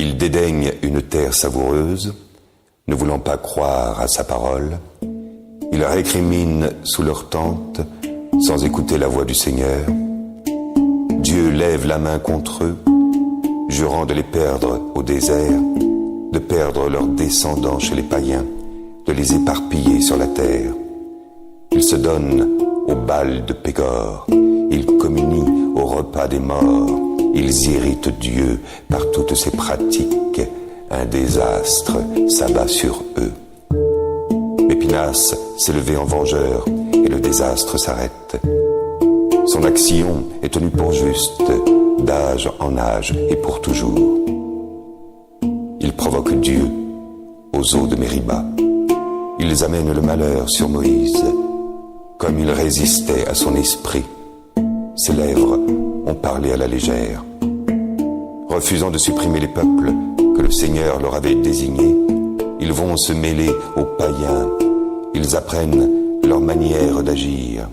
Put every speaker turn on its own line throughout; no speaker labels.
Ils dédaignent une terre savoureuse, ne voulant pas croire à sa parole. Ils récriminent sous leur tente, sans écouter la voix du Seigneur. Dieu lève la main contre eux, jurant de les perdre au désert, de perdre leurs descendants chez les païens, de les éparpiller sur la terre. Ils se donnent au bal de Pégor, ils communient au repas des morts, ils irritent Dieu par toutes ses pratiques, un désastre s'abat sur eux. Mais Pinas s'est levé en vengeur et le désastre s'arrête. Son action est tenue pour juste, d'âge en âge et pour toujours. Il provoque Dieu aux eaux de Mériba. Ils amènent le malheur sur Moïse. Comme il résistait à son esprit, ses lèvres ont parlé à la légère. Refusant de supprimer les peuples que le Seigneur leur avait désignés, ils vont se mêler aux païens. Ils apprennent leur manière d'agir.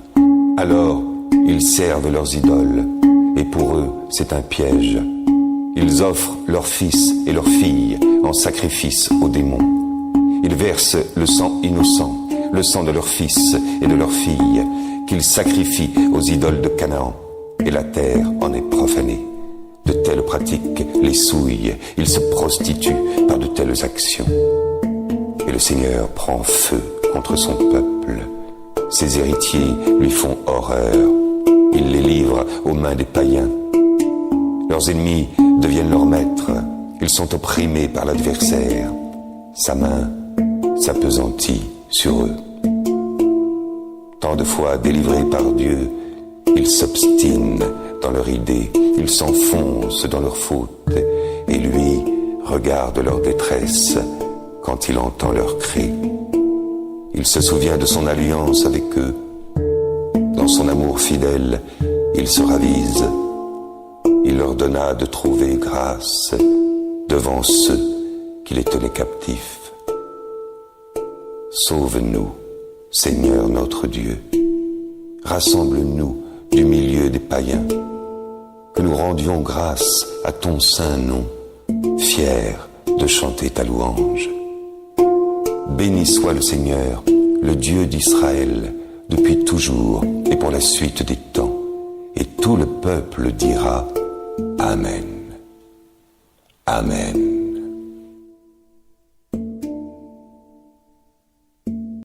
Alors, ils servent leurs idoles, et pour eux, c'est un piège. Ils offrent leurs fils et leurs filles en sacrifice aux démons. Ils versent le sang innocent, le sang de leurs fils et de leurs filles, qu'ils sacrifient aux idoles de Canaan, et la terre en est profanée. De telles pratiques les souillent, ils se prostituent par de telles actions. Et le Seigneur prend feu contre son peuple. Ses héritiers lui font horreur. Il les livre aux mains des païens. Leurs ennemis deviennent leurs maîtres. Ils sont opprimés par l'adversaire. Sa main s'appesantit sur eux. Tant de fois délivrés par Dieu, ils s'obstinent dans leur idée, ils s'enfoncent dans leur faute, et lui regarde leur détresse quand il entend leurs cris. Il se souvient de son alliance avec eux. Dans son amour fidèle, il se ravise. Il leur donna de trouver grâce devant ceux qui les tenaient captifs. Sauve-nous, Seigneur notre Dieu. Rassemble-nous du milieu des païens, que nous rendions grâce à ton saint nom, fiers de chanter ta louange. Béni soit le Seigneur, le Dieu d'Israël, depuis toujours et pour la suite des temps. Et tout le peuple dira Amen. Amen.